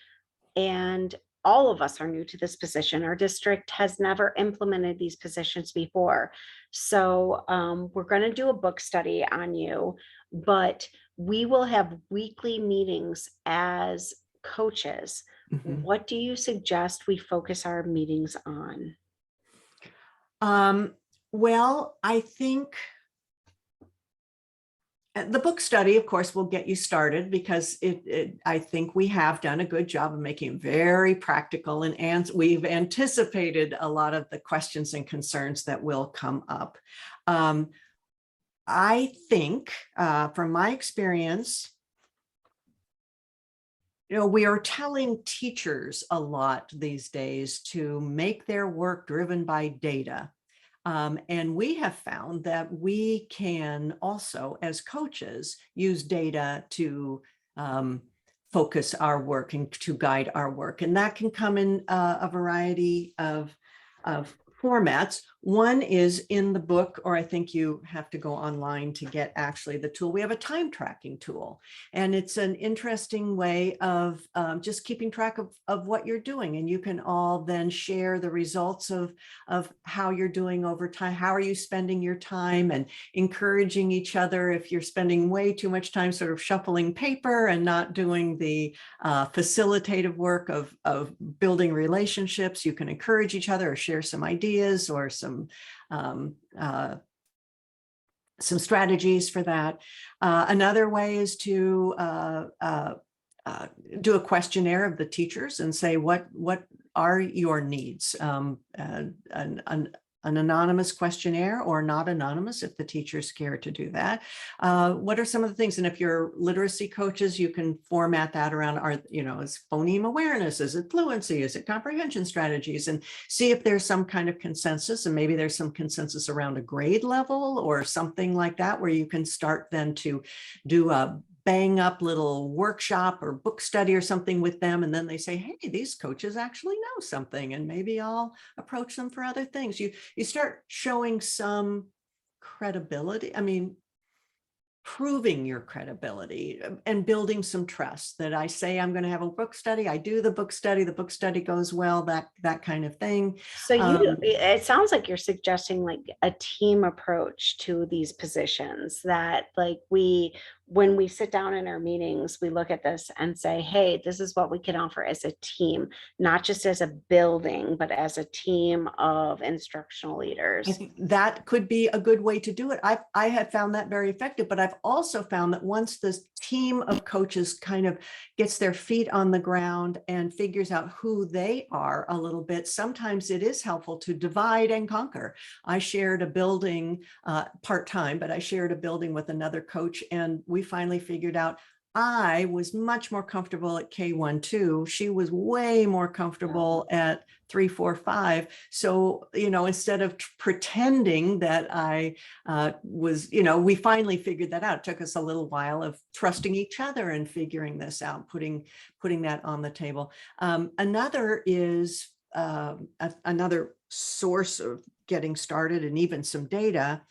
Speaker 4: and all of us are new to this position. Our district has never implemented these positions before. So we're going to do a book study on you, but we will have weekly meetings as coaches. Mm-hmm. What do you suggest we focus our meetings on?
Speaker 2: Well, I think the book study, of course, will get you started, because I think we have done a good job of making it very practical, and we've anticipated a lot of the questions and concerns that will come up. I think from my experience, we are telling teachers a lot these days to make their work driven by data. And we have found that we can also, as coaches, use data to focus our work and to guide our work. And that can come in a variety of formats. One is in the book, or I think you have to go online to get actually the tool. We have a time tracking tool, and it's an interesting way of just keeping track of what you're doing. And you can all then share the results of how you're doing over time. How are you spending your time, and encouraging each other. If you're spending way too much time sort of shuffling paper and not doing the facilitative work of building relationships, you can encourage each other or share some ideas or some strategies for that. Another way is to do a questionnaire of the teachers and say, what are your needs? An anonymous questionnaire or not anonymous if the teacher's scared to do that. What are some of the things? And if you're literacy coaches, you can format that around is phoneme awareness, is it fluency, is it comprehension strategies, and see if there's some kind of consensus, and maybe there's some consensus around a grade level or something like that, where you can start then to do a bang up little workshop or book study or something with them. And then they say, hey, these coaches actually know something, and maybe I'll approach them for other things. You start showing some credibility. I mean, proving your credibility and building some trust that I say, I'm going to have a book study. I do the book study goes well, that kind of thing.
Speaker 4: So it sounds like you're suggesting like a team approach to these positions, that like when we sit down in our meetings, we look at this and say, hey, this is what we can offer as a team, not just as a building, but as a team of instructional leaders.
Speaker 2: I think that could be a good way to do it. I have found that very effective, but I've also found that once this team of coaches kind of gets their feet on the ground and figures out who they are a little bit, sometimes it is helpful to divide and conquer. I shared a building part-time, but I shared a building with another coach, and we finally figured out I was much more comfortable at K1-2. She was way more comfortable at 3-4-5. So, instead of pretending that I was, we finally figured that out. It took us a little while of trusting each other and figuring this out, putting that on the table. Another is another source of getting started, and even some data,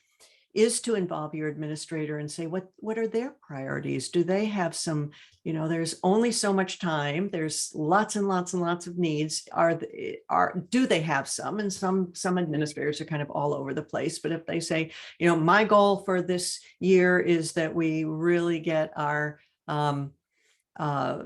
Speaker 2: is to involve your administrator and say, what are their priorities? Do they have some, there's only so much time, there's lots and lots and lots of needs. Do they have some? And some administrators are kind of all over the place. But if they say, my goal for this year is that we really get our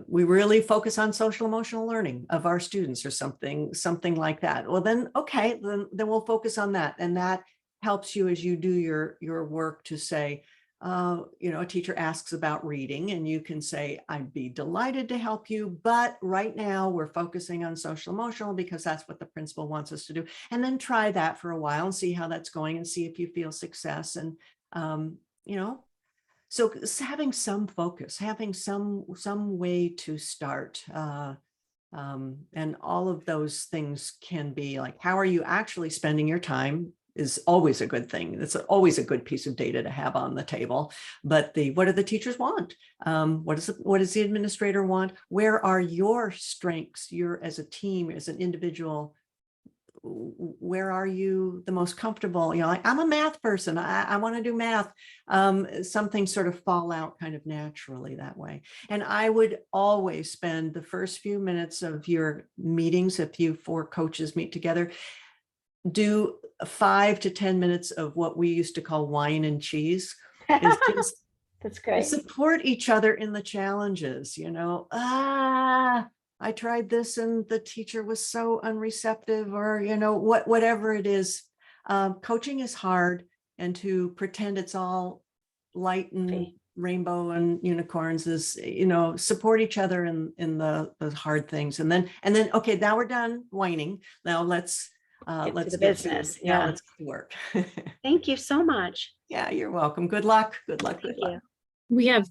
Speaker 2: we really focus on social emotional learning of our students, or something like that. Well, then, okay, then we'll focus on that. And that helps you as you do your work to say, a teacher asks about reading, and you can say, I'd be delighted to help you, but right now we're focusing on social emotional because that's what the principal wants us to do. And then try that for a while and see how that's going, and see if you feel success. And, so having some focus, having some way to start, and all of those things can be like, how are you actually spending your time is always a good thing. It's always a good piece of data to have on the table. But what do the teachers want? What does the administrator want? Where are your strengths? You're as a team, as an individual, where are you the most comfortable? I'm a math person. I want to do math. Some things sort of fall out kind of naturally that way. And I would always spend the first few minutes of your meetings, if you 4 coaches meet together, do 5 to 10 minutes of what we used to call wine and cheese.
Speaker 4: That's great.
Speaker 2: Support each other in the challenges. I tried this and the teacher was so unreceptive, or whatever it is. Coaching is hard, and to pretend it's all light and rainbow and unicorns is, support each other in the hard things. And then okay, now we're done whining. Now let's
Speaker 4: get to the business.
Speaker 2: Let's get to work.
Speaker 4: Thank you so much.
Speaker 2: Yeah, you're welcome. Good luck. Good luck.
Speaker 4: Thank
Speaker 2: Good luck.
Speaker 4: you.
Speaker 1: We have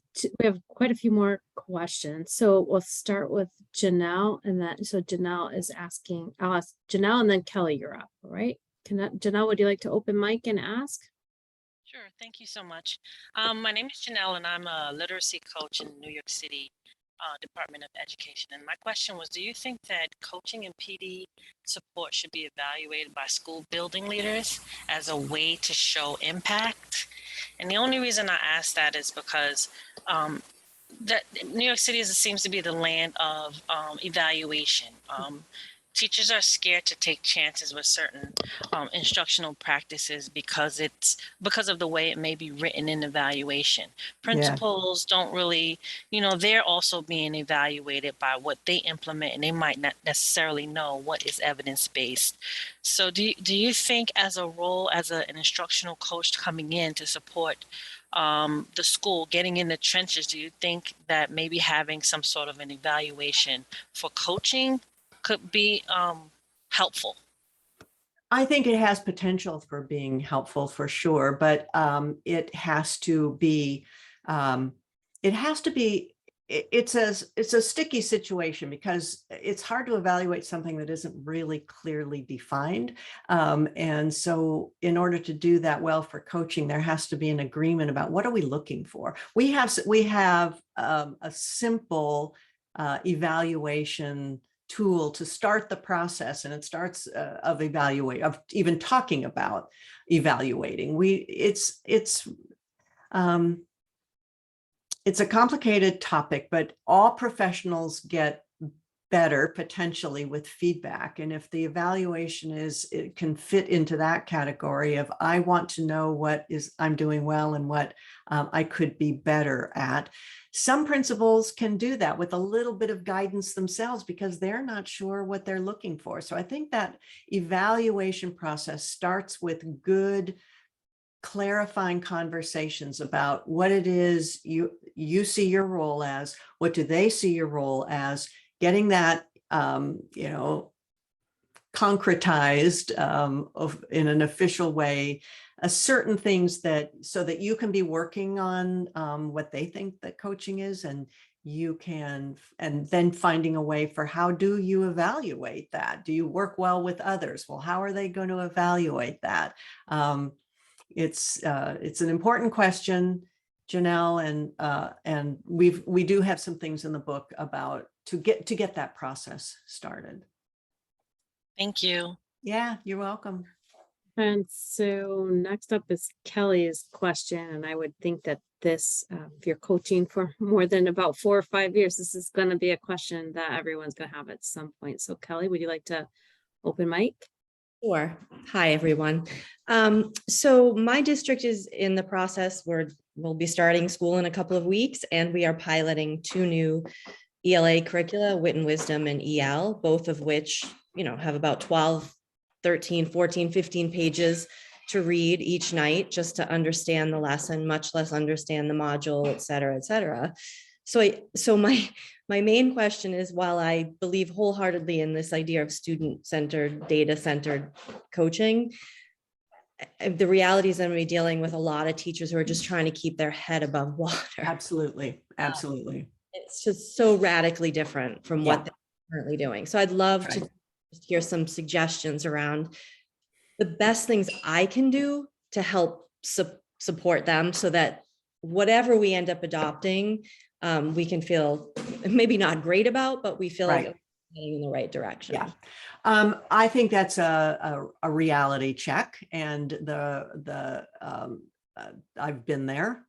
Speaker 1: quite a few more questions. So we'll start with Janelle, and Janelle is asking, I'll ask Janelle, and then Kelly, you're up. All right. Janelle, would you like to open mic and ask?
Speaker 5: Sure. Thank you so much. My name is Janelle, and I'm a literacy coach in New York City Department of Education. And my question was, do you think that coaching and PD support should be evaluated by school building leaders as a way to show impact? And the only reason I ask that is because that New York City seems to be the land of evaluation. Teachers are scared to take chances with certain instructional practices because of the way it may be written in evaluation. Principals don't really, they're also being evaluated by what they implement, and they might not necessarily know what is evidence-based. So do you think, as a role as an instructional coach coming in to support the school, getting in the trenches, do you think that maybe having some sort of an evaluation for coaching could be helpful?
Speaker 2: I think it has potential for being helpful for sure, but it has to be, it has to be, it's a sticky situation because it's hard to evaluate something that isn't really clearly defined. And so in order to do that well for coaching, there has to be an agreement about what are we looking for. We have a simple evaluation tool to start the process, and it starts of even talking about evaluating. It's a complicated topic, but all professionals get better potentially with feedback. And if the evaluation it can fit into that category of, I want to know what I'm doing well and what I could be better at. Some principals can do that with a little bit of guidance themselves because they're not sure what they're looking for. So I think that evaluation process starts with good, clarifying conversations about what it is you see your role as, what do they see your role as, getting that concretized in an official way, certain things so that you can be working on what they think that coaching is, and then finding a way for how do you evaluate that? Do you work well with others? Well, how are they going to evaluate that? It's an important question, Janelle, and we do have some things in the book about to get that process started.
Speaker 5: Thank you.
Speaker 2: Yeah, you're welcome.
Speaker 1: And so next up is Kelly's question. And I would think that this, if you're coaching for more than about 4 or 5 years, this is going to be a question that everyone's going to have at some point. So Kelly, would you like to open mic?
Speaker 6: Sure. Hi, everyone. So my district is in the process where we'll be starting school in a couple of weeks, and we are piloting 2 new ELA curricula, Wit and Wisdom and EL, both of which, have about 12, 13, 14, 15 pages to read each night just to understand the lesson, much less understand the module, et cetera, et cetera. So my main question is, while I believe wholeheartedly in this idea of student-centered, data-centered coaching, the reality is I'm going to be dealing with a lot of teachers who are just trying to keep their head above water.
Speaker 2: Absolutely.
Speaker 6: It's just so radically different from what they're currently doing. So I'd love to hear some suggestions around the best things I can do to help support them so that whatever we end up adopting, we can feel maybe not great about, but we feel like we're heading in the right direction.
Speaker 2: Yeah. I think that's a reality check, and I've been there.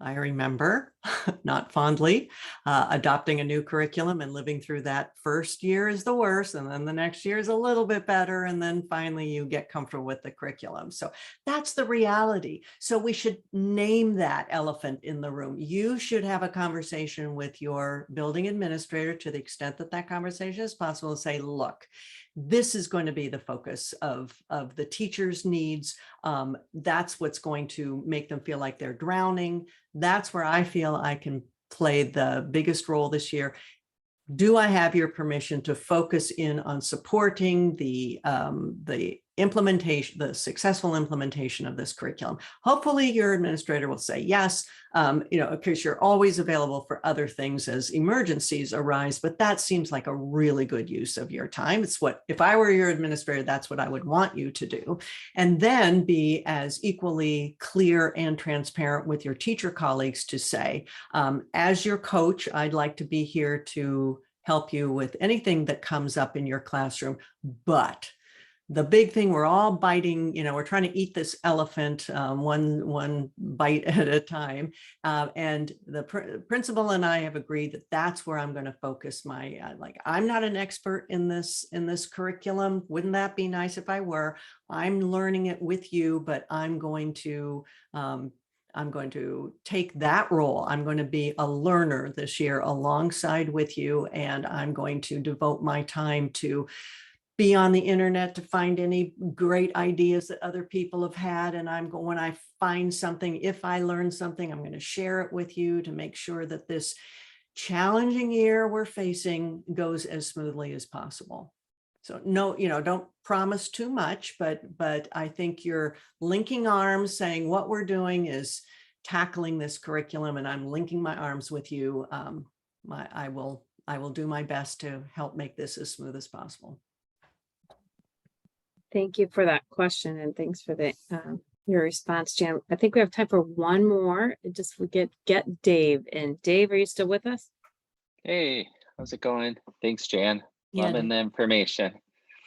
Speaker 2: I remember, not fondly, adopting a new curriculum and living through that first year is the worst. And then the next year is a little bit better. And then finally you get comfortable with the curriculum. So that's the reality. So we should name that elephant in the room. You should have a conversation with your building administrator to the extent that that conversation is possible, and say, look, this is going to be the focus of the teacher's needs. That's what's going to make them feel like they're drowning. That's where I feel I can play the biggest role this year. Do I have your permission to focus in on supporting the implementation, the successful implementation of this curriculum? Hopefully your administrator will say yes, because you're always available for other things as emergencies arise, but that seems like a really good use of your time. It's what, if I were your administrator, that's what I would want you to do. And then be as equally clear and transparent with your teacher colleagues to say, as your coach, I'd like to be here to help you with anything that comes up in your classroom, but the big thing, we're all biting, we're trying to eat this elephant one bite at a time. And the principal and I have agreed that that's where I'm going to focus my, I'm not an expert in this curriculum. Wouldn't that be nice if I were? I'm learning it with you, but I'm going to take that role. I'm going to be a learner this year alongside with you. And I'm going to devote my time to be on the internet to find any great ideas that other people have had. And when I find something, if I learn something, I'm going to share it with you to make sure that this challenging year we're facing goes as smoothly as possible. So no, don't promise too much, but I think you're linking arms, saying what we're doing is tackling this curriculum, and I'm linking my arms with you. I will do my best to help make this as smooth as possible.
Speaker 1: Thank you for that question, and thanks for the your response, Jan. I think we have time for one more. Just we get Dave. And Dave, are you still with us?
Speaker 7: Hey, how's it going? Thanks, Jan.
Speaker 2: Yeah,
Speaker 7: Loving the information.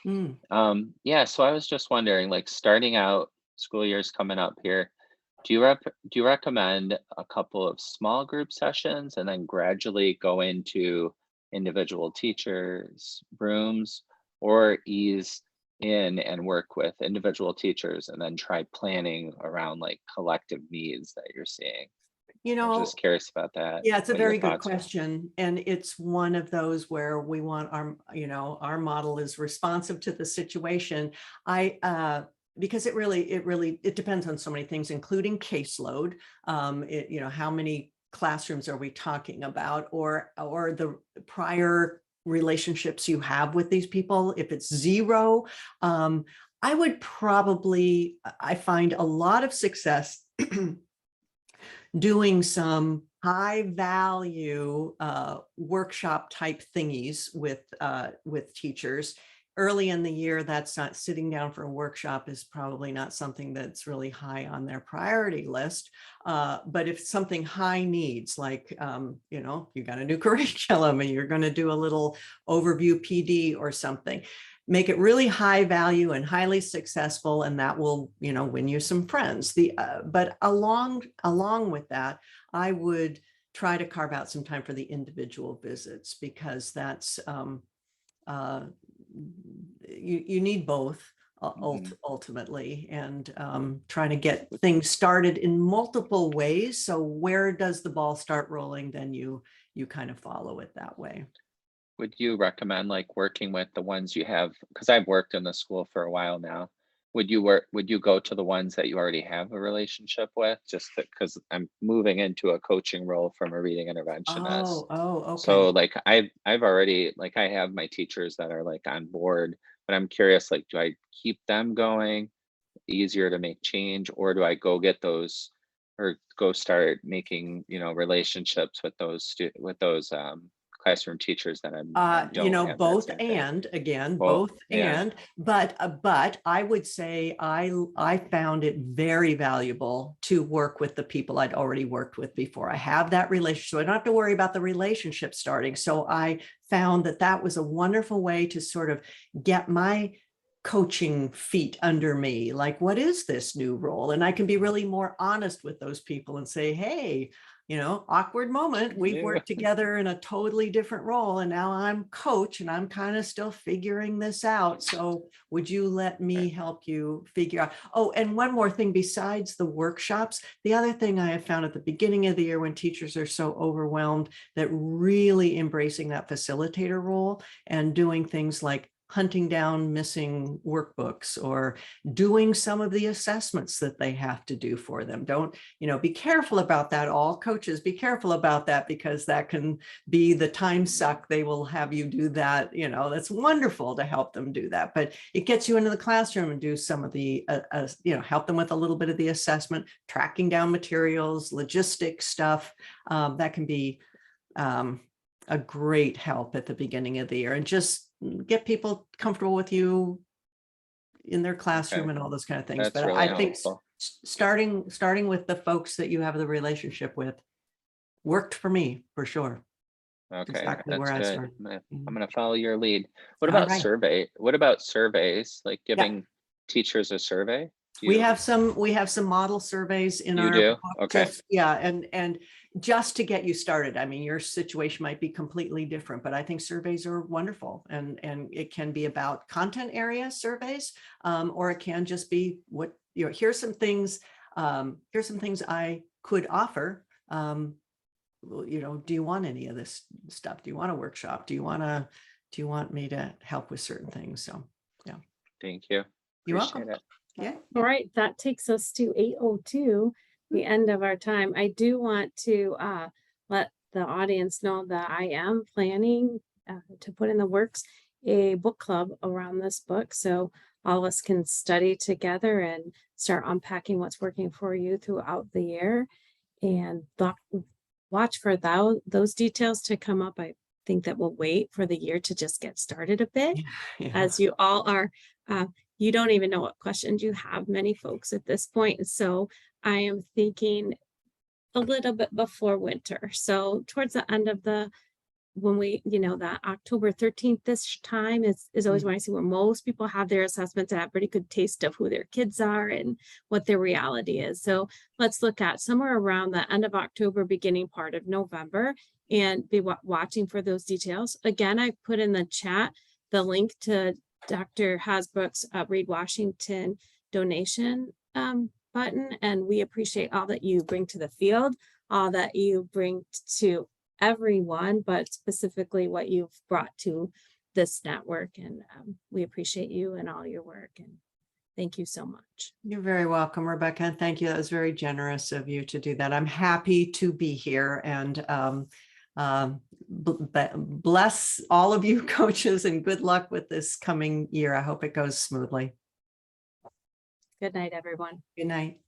Speaker 2: Mm.
Speaker 7: Yeah, so I was just wondering, like starting out, school year's coming up here. Do you recommend a couple of small group sessions and then gradually go into individual teachers' rooms, or ease in and work with individual teachers and then try planning around like collective needs that you're seeing? I'm just curious about that.
Speaker 2: Yeah, it's a
Speaker 7: what your
Speaker 2: very good
Speaker 7: thoughts are.
Speaker 2: question. And it's one of those where we want our model is responsive to the situation. Because it depends on so many things, including caseload. How many classrooms are we talking about, or the prior relationships you have with these people? If it's zero, I find a lot of success doing some high value workshop type thingies with teachers. Early in the year, that's not sitting down for a workshop is probably not something that's really high on their priority list. But if something high needs, like, you got a new curriculum and you're going to do a little overview PD or something, make it really high value and highly successful, and that will, win you some friends. But along with that, I would try to carve out some time for the individual visits, because that's you need both ultimately, and trying to get things started in multiple ways. So where does the ball start rolling? Then you kind of follow it that way.
Speaker 7: Would you recommend like working with the ones you have? Because I've worked in the school for a while now. Would you go to the ones that you already have a relationship with? Just because I'm moving into a coaching role from a reading interventionist.
Speaker 2: Okay.
Speaker 7: So like I've already, like I have my teachers that are like on board, but I'm curious, like, do I keep them going, easier to make change, or do I go get those, or go start making, relationships with those classroom teachers that I don't have that
Speaker 2: both
Speaker 7: same thing?
Speaker 2: and again,
Speaker 7: Both,
Speaker 2: both
Speaker 7: yeah.
Speaker 2: and, but I would say I found it very valuable to work with the people I'd already worked with before. I have that relationship, so I don't have to worry about the relationship starting. So I found that was a wonderful way to sort of get my coaching feet under me. Like, what is this new role? And I can be really more honest with those people and say, hey, awkward moment. We've worked together in a totally different role, and now I'm coach and I'm kind of still figuring this out. So would you let me help you figure out? Oh, and one more thing besides the workshops, the other thing I have found at the beginning of the year when teachers are so overwhelmed, that really embracing that facilitator role and doing things like hunting down missing workbooks or doing some of the assessments that they have to do for them. Don't, be careful about that. All coaches, be careful about that, because that can be the time suck. They will have you do that. That's wonderful to help them do that, but it gets you into the classroom and do some of the, help them with a little bit of the assessment, tracking down materials, logistics stuff. That can be a great help at the beginning of the year, and just get people comfortable with you in their classroom and all those kind of things.
Speaker 7: That's
Speaker 2: But
Speaker 7: really
Speaker 2: I think
Speaker 7: helpful.
Speaker 2: starting with the folks that you have the relationship with worked for me for sure.
Speaker 7: Okay,
Speaker 2: Exactly where
Speaker 7: that's
Speaker 2: I
Speaker 7: good.
Speaker 2: started.
Speaker 7: I'm gonna follow your lead. What
Speaker 2: All
Speaker 7: about
Speaker 2: right.
Speaker 7: What about surveys? Like giving teachers a survey? Do
Speaker 2: We
Speaker 7: you
Speaker 2: have some model surveys in
Speaker 7: you
Speaker 2: our
Speaker 7: do?
Speaker 2: book,
Speaker 7: Okay.
Speaker 2: and just to get you started. I mean, your situation might be completely different, but I think surveys are wonderful, and it can be about content area surveys, or it can just be what, here's some things I could offer. Do you want any of this stuff? Do you want a workshop? Do you want me to help with certain things? So yeah.
Speaker 7: Thank you.
Speaker 2: You're
Speaker 7: Appreciate
Speaker 2: welcome.
Speaker 7: it.
Speaker 2: Yeah.
Speaker 1: All right, that takes us to 8:02, the end of our time. I do want to let the audience know that I am planning to put in the works a book club around this book. So all of us can study together and start unpacking what's working for you throughout the year. And watch for those details to come up. I think that we'll wait for the year to just get started a bit,
Speaker 2: Yeah.
Speaker 1: as you all are. You don't even know what questions you have, many folks at this point. So I am thinking a little bit before winter. So towards the end of when we, that October 13th, this time is always when I see where most people have their assessments and have a pretty good taste of who their kids are and what their reality is. So let's look at somewhere around the end of October, beginning part of November, and be watching for those details. Again, I put in the chat the link to Dr. Hasbrouck's Reed Washington donation button, and we appreciate all that you bring to the field, all that you bring to everyone, but specifically what you've brought to this network. And we appreciate you and all your work. And thank you so much.
Speaker 2: You're very welcome, Rebecca. And thank you. That was very generous of you to do that. I'm happy to be here, and bless all of you coaches, and good luck with this coming year. I hope it goes smoothly.
Speaker 1: Good night, everyone.
Speaker 2: Good night.